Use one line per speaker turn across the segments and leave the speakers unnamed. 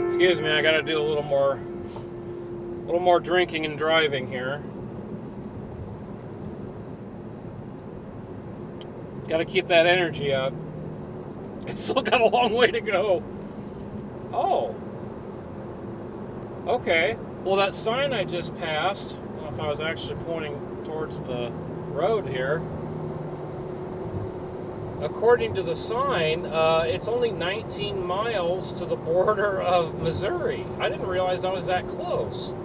Excuse me, I gotta do a little more drinking and driving here. Gotta keep that energy up. It's still got a long way to go. Oh. Okay. Well, that sign I just passed, I don't know if I was actually pointing towards the road here. According to the sign, it's only 19 miles to the border of Missouri. I didn't realize I was that close.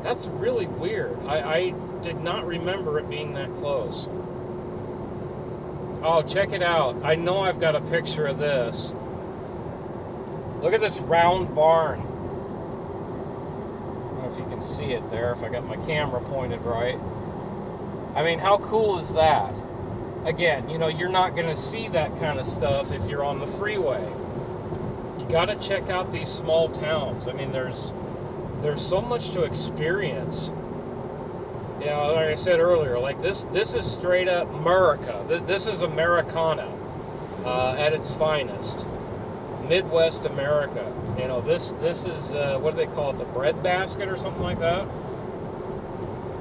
That's really weird. I did not remember it being that close. Oh, check it out. I know I've got a picture of this. Look at this round barn. I don't know if you can see it there, if I got my camera pointed right. I mean, how cool is that? Again, you're not going to see that kind of stuff if you're on the freeway. You got to check out these small towns. I mean, there's so much to experience. Like I said earlier, like this is straight up America. This is Americana at its finest. Midwest America. This is, what do they call it, the bread basket or something like that?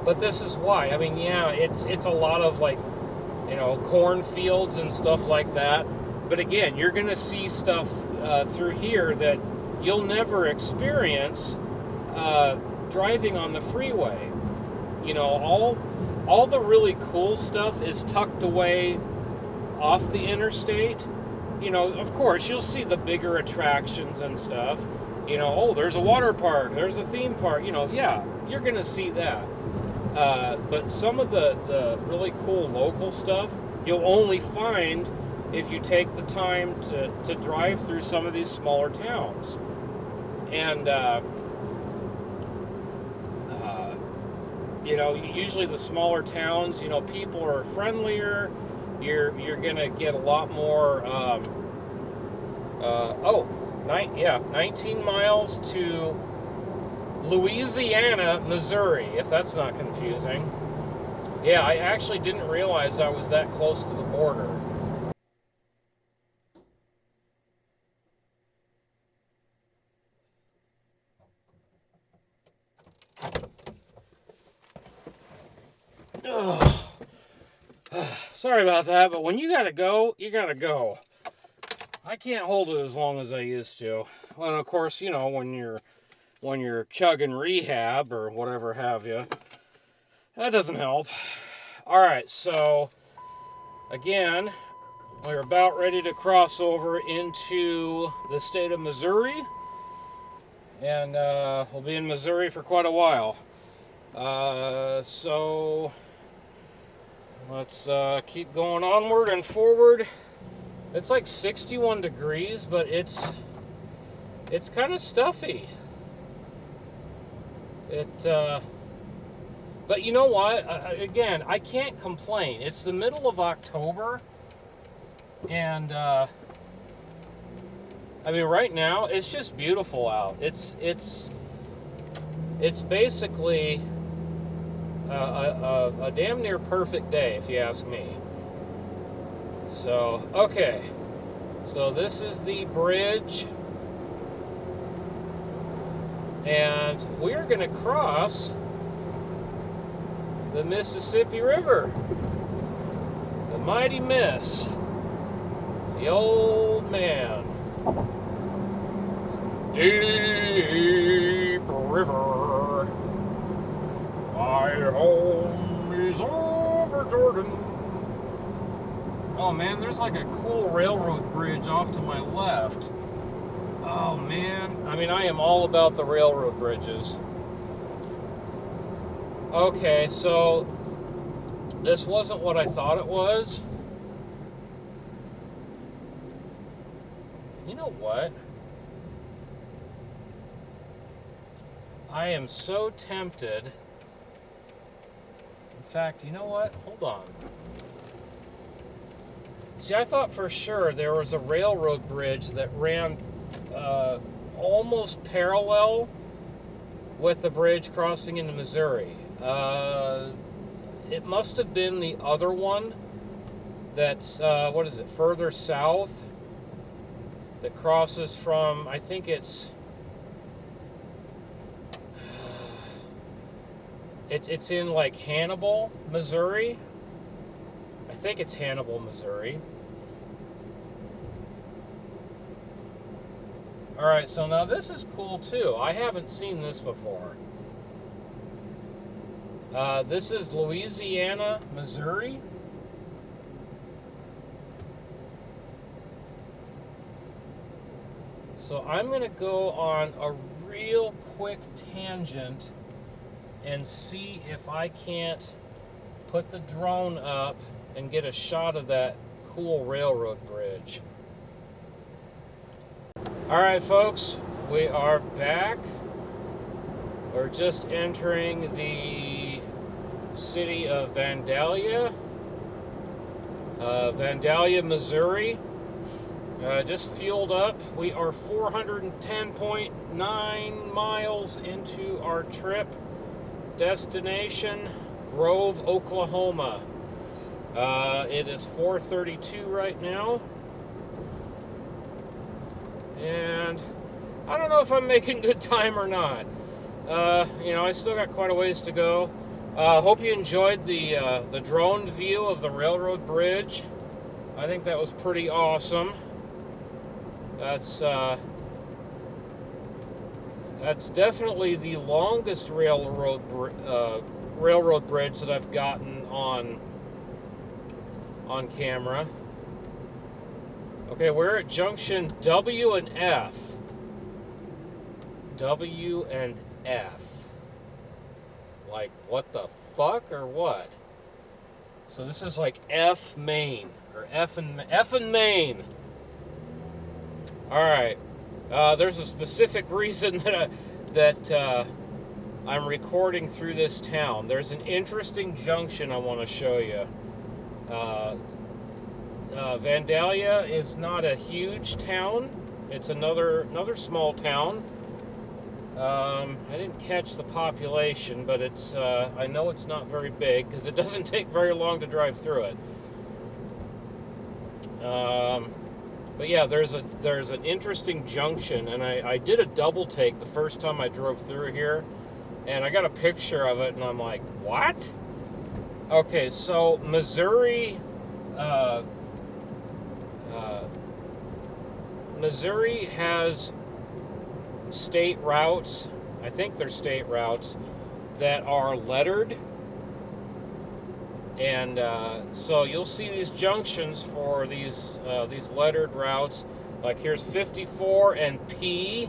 But this is why. I mean, yeah, it's a lot of like, cornfields and stuff like that. But again, you're going to see stuff through here that you'll never experience driving on the freeway. All the really cool stuff is tucked away off the interstate. Of course, you'll see the bigger attractions and stuff. There's a water park, there's a theme park. Yeah, you're going to see that. But some of the really cool local stuff, you'll only find if you take the time to drive through some of these smaller towns. And, usually the smaller towns, people are friendlier. You're gonna get a lot more. 19 miles to Louisiana, Missouri. If that's not confusing. Yeah, I actually didn't realize I was that close to the border. Sorry about that, but when you gotta go, you gotta go. I can't hold it as long as I used to. Well, of course, when you're chugging rehab or whatever have you, that doesn't help. All right, so again, we're about ready to cross over into the state of Missouri, and we'll be in Missouri for quite a while. So let's keep going onward and forward. It's like 61 degrees, but it's kind of stuffy. But you know what? Again, I can't complain. It's the middle of October, and I mean, right now it's just beautiful out. It's basically a damn near perfect day, if you ask me. So, okay. So this is the bridge. And we're going to cross the Mississippi River. The mighty Miss. The old man. Deep river. My home is over Jordan. Oh man, there's like a cool railroad bridge off to my left. Oh man, I mean, I am all about the railroad bridges. Okay, so this wasn't what I thought it was. You know what? I am so tempted. In fact, you know what? Hold on. See, I thought for sure there was a railroad bridge that ran almost parallel with the bridge crossing into Missouri. It must have been the other one that's, further south. that crosses from, I think it's in like Hannibal, Missouri. I think it's Hannibal, Missouri. All right, so now this is cool too. I haven't seen this before. This is Louisiana, Missouri. So I'm going to go on a real quick tangent and see if I can't put the drone up and get a shot of that cool railroad bridge. All right, folks, we are back. We're just entering the city of Vandalia, Missouri. Just fueled up. We are 410.9 miles into our trip. Destination, Grove, Oklahoma. It is 4:32 right now. And I don't know if I'm making good time or not. I still got quite a ways to go. Hope you enjoyed the drone view of the railroad bridge. I think that was pretty awesome. That's definitely the longest railroad bridge that I've gotten on camera. Okay, we're at junction W and F. W and F. Like, what the fuck or what? So this is like F Main, or F and Main. All right. There's a specific reason that I'm recording through this town. There's an interesting junction I want to show you. Vandalia is not a huge town. It's another small town. I didn't catch the population, but it's I know it's not very big because it doesn't take very long to drive through it. But yeah, there's an interesting junction, and I did a double take the first time I drove through here, and I got a picture of it, and I'm like, what? Okay, so Missouri has state routes, I think they're state routes, that are lettered. And so you'll see these junctions for these lettered routes. Like here's 54 and P.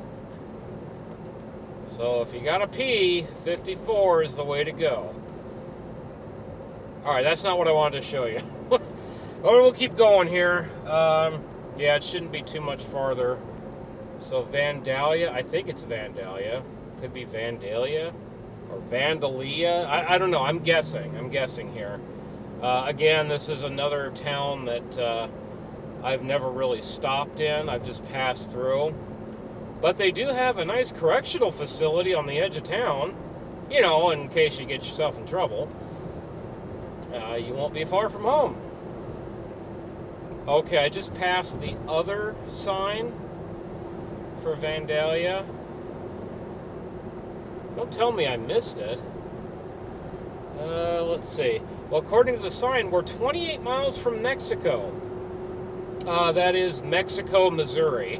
So if you got a P, 54 is the way to go. All right, that's not what I wanted to show you. We'll keep going here. Yeah, it shouldn't be too much farther. So Vandalia, I think it's Vandalia. Could be Vandalia or Vandalia. I don't know. I'm guessing here. Again, this is another town that I've never really stopped in. I've just passed through. But they do have a nice correctional facility on the edge of town, you know, in case you get yourself in trouble. You won't be far from home. Okay, I just passed the other sign for Vandalia. Don't tell me I missed it. Let's see. Well, according to the sign, we're 28 miles from Mexico. That is Mexico, Missouri.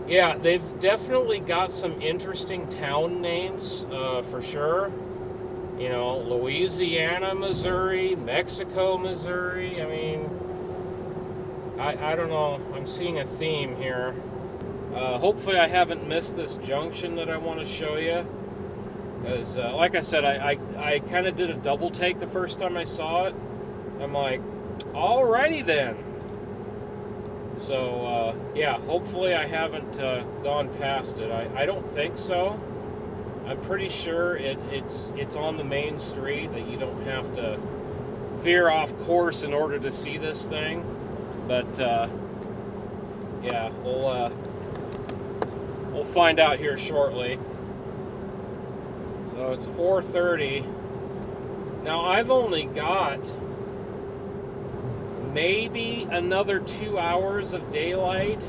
Yeah, they've definitely got some interesting town names, for sure. You know, Louisiana, Missouri, Mexico, Missouri. I mean, I don't know. I'm seeing a theme here. Hopefully I haven't missed this junction that I want to show you. Because, like I said, I kind of did a double take the first time I saw it. I'm like, alrighty then. So, yeah, hopefully I haven't gone past it. I don't think so. I'm pretty sure it's on the main street, that you don't have to veer off course in order to see this thing. But, yeah, we'll find out here shortly. So it's 4:30. Now I've only got maybe another 2 hours of daylight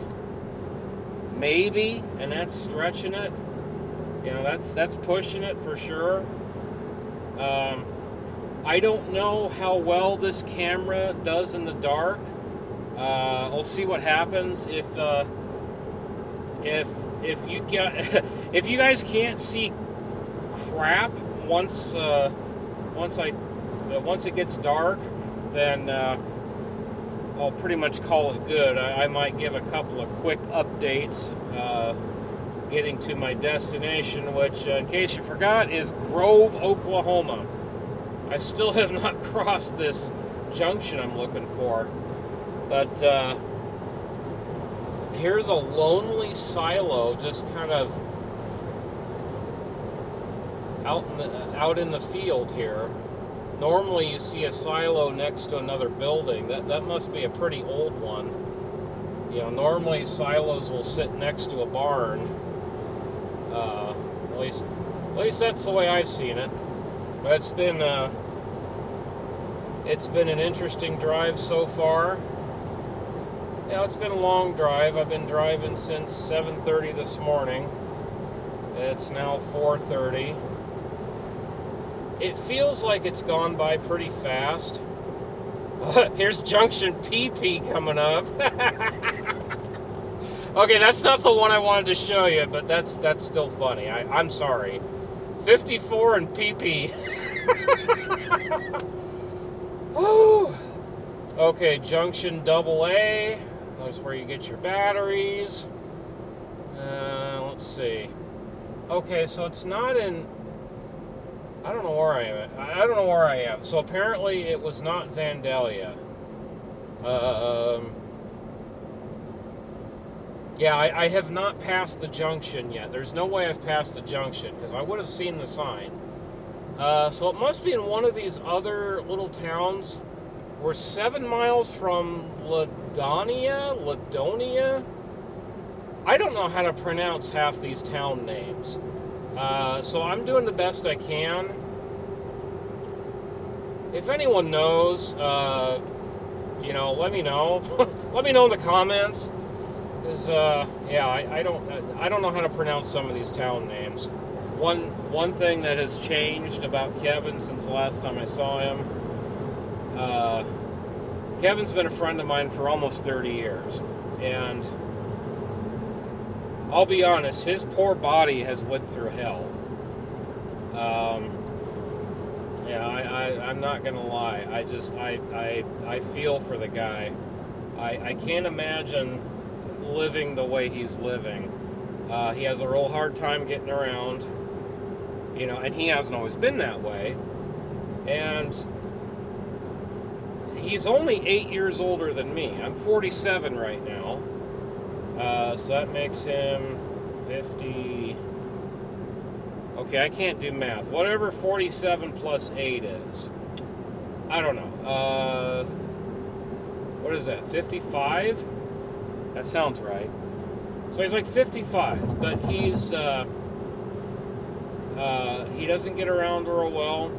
maybe, and that's stretching it. You know, that's pushing it for sure. I don't know how well this camera does in the dark. We'll see what happens if you get if you guys can't see crap once it gets dark, then I'll pretty much call it good. I might give a couple of quick updates getting to my destination, which, in case you forgot, is Grove, Oklahoma. I still have not crossed this junction I'm looking for, but here's a lonely silo just kind of out in the field here. Normally you see a silo next to another building. That must be a pretty old one. You know, normally silos will sit next to a barn. At least that's the way I've seen it. But it's been an interesting drive so far. Yeah, it's been a long drive. I've been driving since 7:30 this morning. It's now 4:30. It feels like it's gone by pretty fast. Here's Junction PP coming up. Okay, that's not the one I wanted to show you, but that's still funny. I'm sorry. 54 and PP. Woo. Okay, Junction AA. That's where you get your batteries. Let's see. Okay, so it's not in... I don't know where I am. I don't know where I am. So apparently it was not Vandalia. Yeah, I have not passed the junction yet. There's no way I've passed the junction, because I would have seen the sign. So it must be in one of these other little towns. We're 7 miles from Ladonia? I don't know how to pronounce half these town names. So I'm doing the best I can. If anyone knows, you know, let me know. Let me know in the comments. Because, yeah, I don't know how to pronounce some of these town names. One thing that has changed about Kevin since the last time I saw him, Kevin's been a friend of mine for almost 30 years, and I'll be honest, his poor body has went through hell. Yeah, I'm not gonna lie. I feel for the guy. I can't imagine living the way he's living. He has a real hard time getting around, you know, and he hasn't always been that way. And he's only 8 years older than me. I'm 47 right now. So that makes him 50. Okay, I can't do math. Whatever 47 plus 8 is. I don't know. What is that, 55? That sounds right. So he's like 55, but he's, he doesn't get around real well.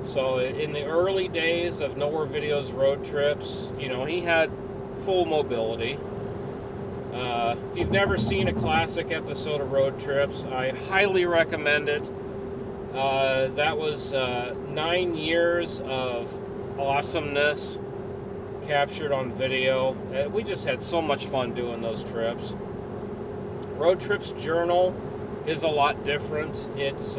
So in the early days of Nowhere Videos road trips, you know, he had full mobility. If you've never seen a classic episode of Road Trips, I highly recommend it. That was 9 years of awesomeness captured on video. We just had so much fun doing those trips. Road Trips Journal is a lot different. It's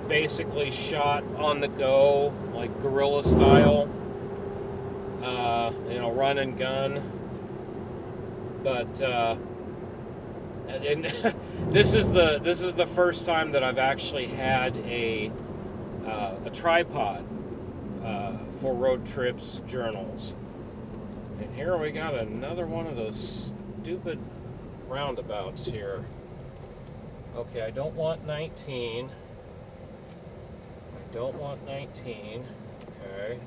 basically shot on the go, like guerrilla style. You know, run and gun. But and this is the first time that I've actually had a tripod for Road Trips journals. And here we got another one of those stupid roundabouts here. Okay, I don't want 19. I don't want 19. Okay.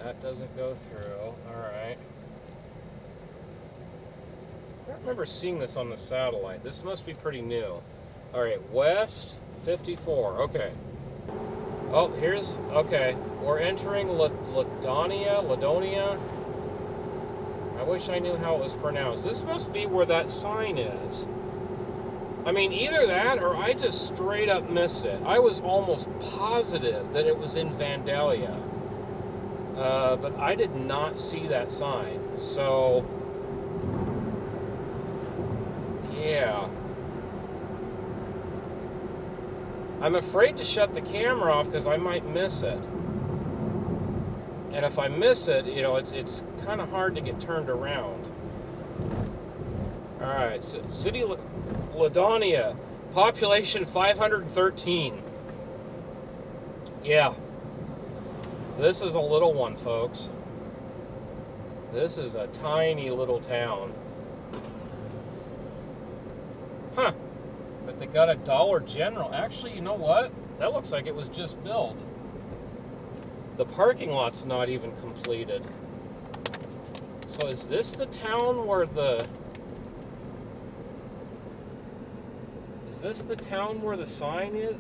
That doesn't go through. Alright. I don't remember seeing this on the satellite. This must be pretty new. Alright, west 54. Okay. Oh, here's... Okay. We're entering Ladonia. I wish I knew how it was pronounced. This must be where that sign is. I mean, either that or I just straight up missed it. I was almost positive that it was in Vandalia. But I did not see that sign. So, yeah. I'm afraid to shut the camera off because I might miss it. And if I miss it, you know, it's kind of hard to get turned around. All right, so City Ladonia, population 513. Yeah, this is a little one, folks. This is a tiny little town. Huh, but they got a Dollar General. Actually, you know what? That looks like it was just built. The parking lot's not even completed. So is this the town where the... Is this the town where the sign is?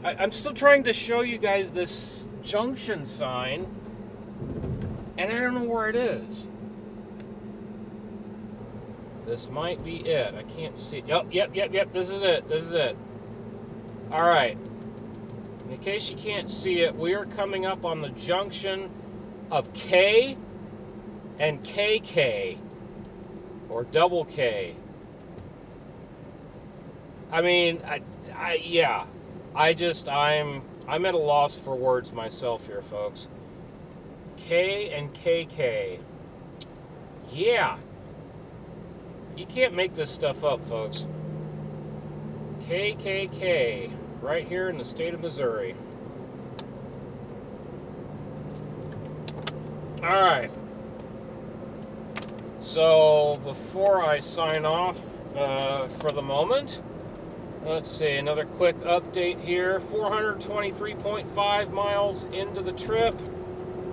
I'm still trying to show you guys this junction sign, and I don't know where it is. This might be it. I can't see. Yep. This is it. This is it. All right. In case you can't see it, we are coming up on the junction of K and KK, or double K. I mean, yeah. I'm at a loss for words myself here, folks. K and KK. Yeah. You can't make this stuff up, folks. KKK. Right here in the state of Missouri. All right. So before I sign off for the moment, let's see, another quick update here. 423.5 miles into the trip.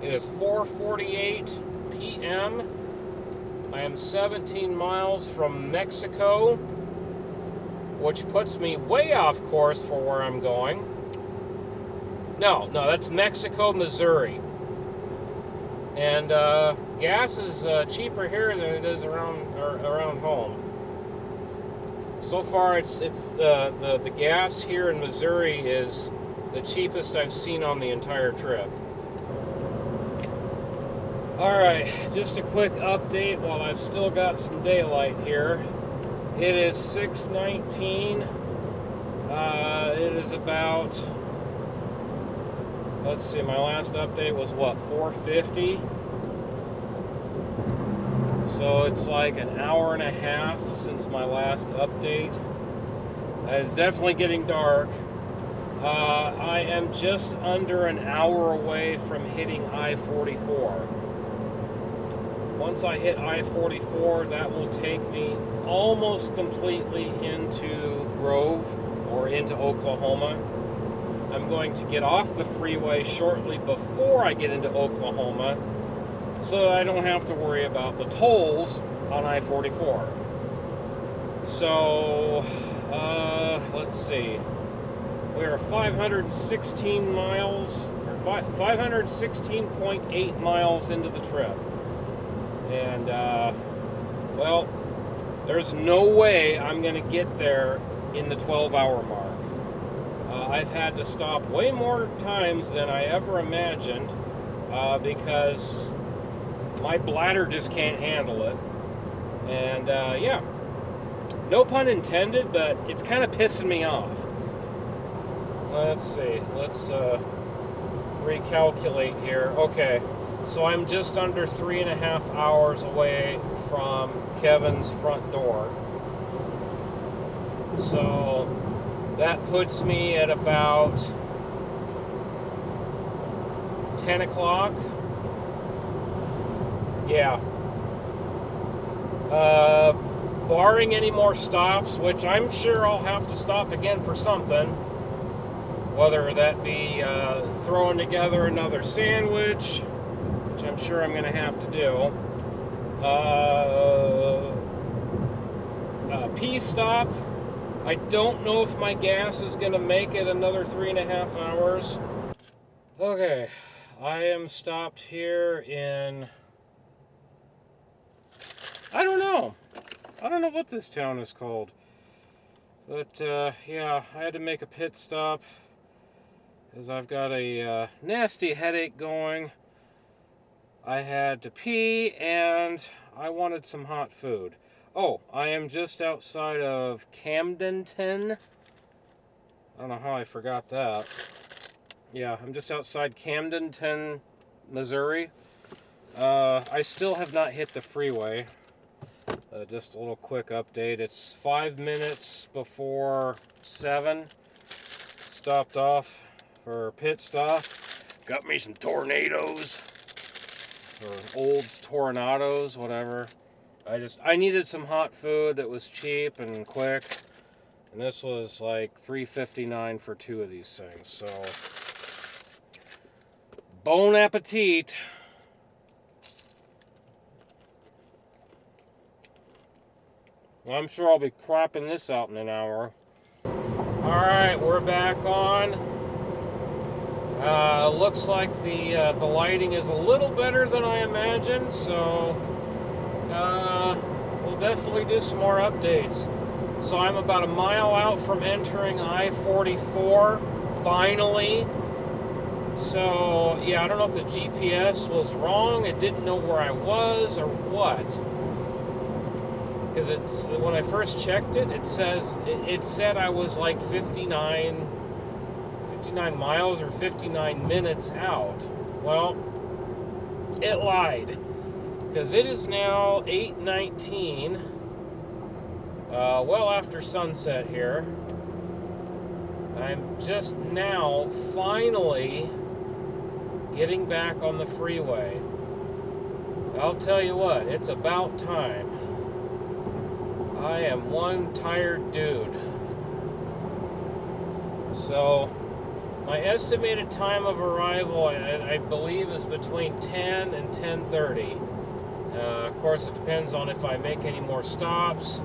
It is 4:48 p.m. I am 17 miles from Mexico, which puts me way off course for where I'm going. No, that's Mexico, Missouri. And gas is cheaper here than it is around home. So far, it's the gas here in Missouri is the cheapest I've seen on the entire trip. All right, just a quick update while I've still got some daylight here. It is 6:19. It is about, let's see, my last update was what, 4:50? So it's like an hour and a half since my last update. It's definitely getting dark. I am just under an hour away from hitting I-44. Once I hit I-44, that will take me almost completely into Grove or into Oklahoma. I'm going to get off the freeway shortly before I get into Oklahoma so that I don't have to worry about the tolls on I-44. So, let's see. We are 516 miles, or 516.8 miles into the trip. And, well, there's no way I'm going to get there in the 12-hour mark. I've had to stop way more times than I ever imagined because my bladder just can't handle it. And, yeah, no pun intended, but it's kind of pissing me off. Let's see. Let's recalculate here. Okay. So I'm just under 3.5 hours away from Kevin's front door. So that puts me at about 10 o'clock. Yeah. Barring any more stops, which I'm sure I'll have to stop again for something. Whether that be throwing together another sandwich, which I'm sure I'm going to have to do. Pee stop. I don't know if my gas is going to make it another 3.5 hours. Okay, I am stopped here in I don't know. I don't know what this town is called. But, yeah, I had to make a pit stop because I've got a nasty headache going. I had to pee, and I wanted some hot food. Oh, I am just outside of Camdenton. I don't know how I forgot that. Yeah, I'm just outside Camdenton, Missouri. I still have not hit the freeway. Just a little quick update. It's 5 minutes before 7. Stopped off for a pit stop. Got me some tornadoes. Or Olds Tornadoes, whatever. I needed some hot food that was cheap and quick. And this was like $3.59 for 2 of these things. So, bon appetit. I'm sure I'll be cropping this out in an hour. Alright, we're back on. Looks like the lighting is a little better than I imagined, so we'll definitely do some more updates. So I'm about a mile out from entering I-44, finally. So, yeah, I don't know if the GPS was wrong, it didn't know where I was, or what. Because when I first checked it, it said I was like 59 miles or 59 minutes out. Well, it lied. Because it is now 8:19, well after sunset here. I'm just now finally getting back on the freeway. I'll tell you what, it's about time. I am one tired dude. So, my estimated time of arrival, I believe, is between 10 and 10:30. Of course, it depends on if I make any more stops.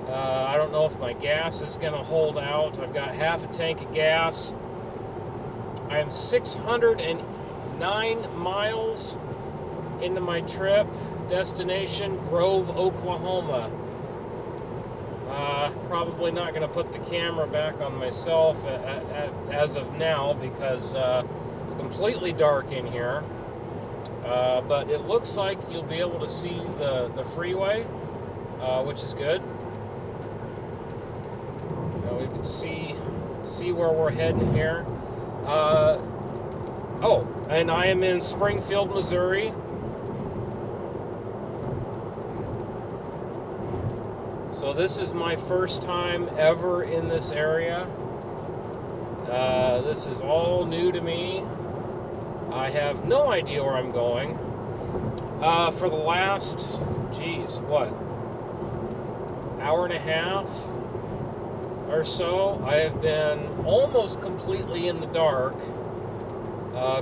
I don't know if my gas is going to hold out. I've got half a tank of gas. I am 609 miles into my trip. Destination, Grove, Oklahoma. Probably not going to put the camera back on myself as of now because it's completely dark in here. But it looks like you'll be able to see the freeway, which is good. We can see where we're heading here. Oh, and I am in Springfield, Missouri. So this is my first time ever in this area. This is all new to me. I have no idea where I'm going. For the last, hour and a half or so, I have been almost completely in the dark,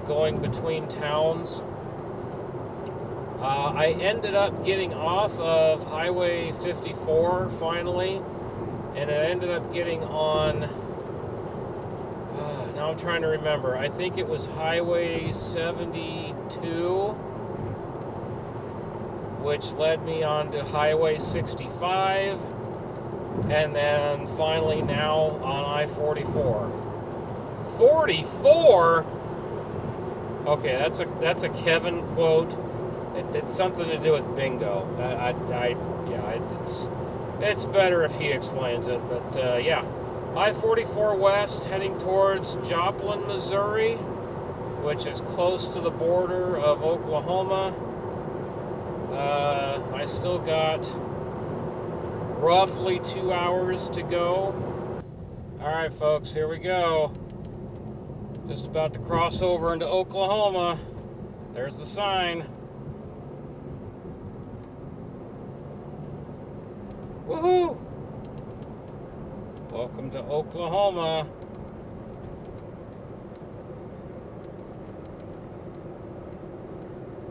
going between towns. I ended up getting off of Highway 54 finally, and I ended up getting on, now I'm trying to remember, I think it was Highway 72, which led me on to Highway 65, and then finally now on I-44. 44? Okay, that's a Kevin quote. It's something to do with bingo. It's better if he explains it. But yeah, I-44 West heading towards Joplin, Missouri, which is close to the border of Oklahoma. I still got roughly 2 hours to go. All right, folks, here we go. Just about to cross over into Oklahoma. There's the sign. Woohoo! Welcome to Oklahoma.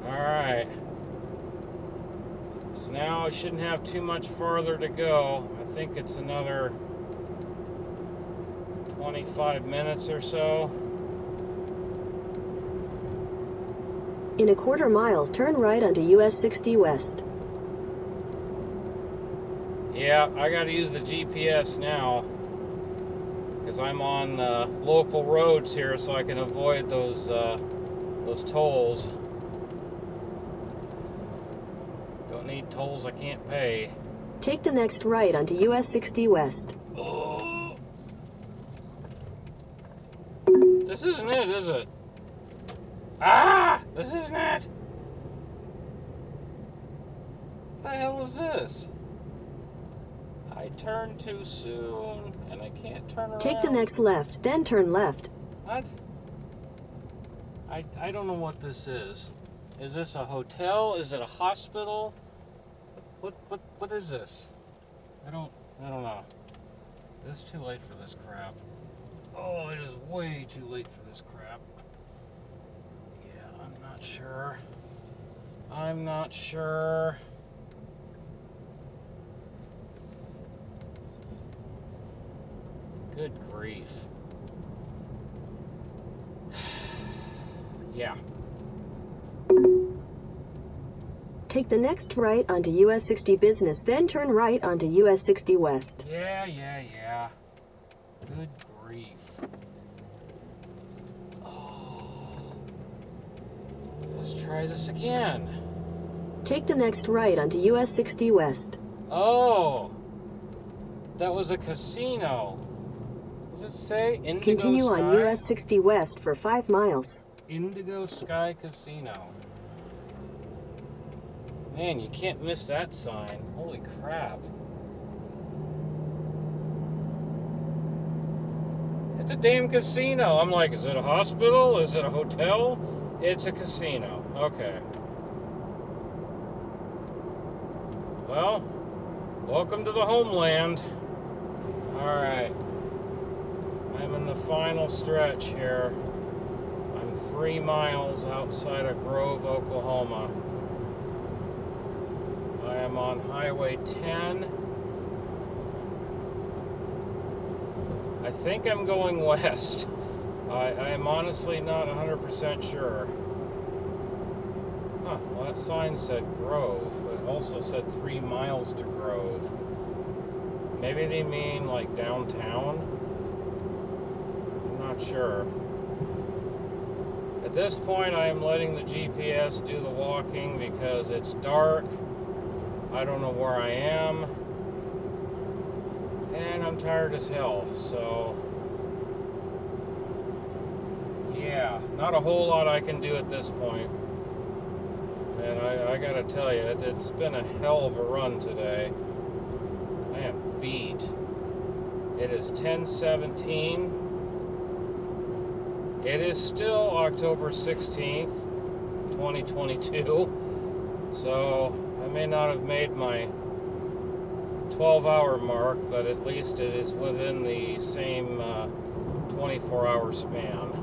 Alright. So now I shouldn't have too much farther to go. I think it's another 25 minutes or so.
In a quarter mile, turn right onto US 60 West.
Yeah, I got to use the GPS now because I'm on local roads here, so I can avoid those tolls. Don't need tolls I can't pay.
Take the next right onto US 60 West.
Oh. This isn't it, is it? Ah! This isn't it! What the hell is this? I turned too soon, and I can't turn around.
Take the next left, then turn left.
What? I don't know what this is. Is this a hotel? Is it a hospital? What is this? I don't know. It's too late for this crap. Oh, it is way too late for this crap. Yeah, I'm not sure. I'm not sure. Good grief. Yeah.
Take the next right onto US 60 Business, then turn right onto US 60 West.
Yeah. Good grief. Oh. Let's try this again.
Take the next right onto US 60 West.
Oh. That was a casino. Does it say Indigo
Continue
Sky?
on US 60 West for 5 miles.
Indigo Sky Casino. Man, you can't miss that sign. Holy crap. It's a damn casino. I'm like, is it a hospital? Is it a hotel? It's a casino. Okay. Well, welcome to the homeland. Alright. I'm in the final stretch here. I'm 3 miles outside of Grove, Oklahoma. I am on Highway 10. I think I'm going west. I am honestly not 100% sure. Huh, well that sign said Grove. It also said 3 miles to Grove. Maybe they mean like downtown? I'm not sure. At this point I am letting the GPS do the walking because it's dark. I don't know where I am, and I'm tired as hell, so yeah, not a whole lot I can do at this point. And I gotta tell you, it's been a hell of a run today. I am beat. It is 10/17. It is still October 16th, 2022, so I may not have made my 12-hour mark, but at least it is within the same 24-hour span.